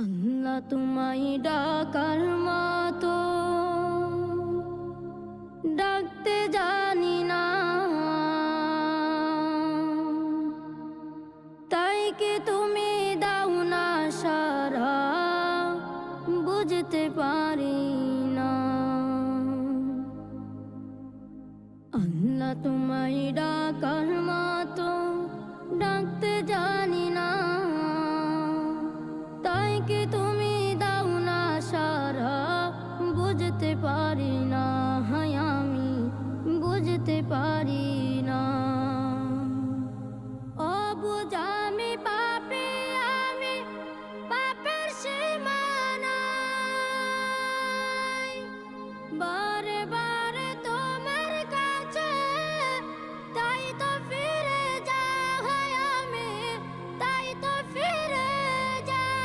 আল্লাহ তোমায় ডাকার মতো ডাকতে জানি না, তাই কি তুমি দাও না সারা, বুঝতে পারি না। আল্লাহ তোমায় ডাকার মতো ডাকতে জানি না, তাই কি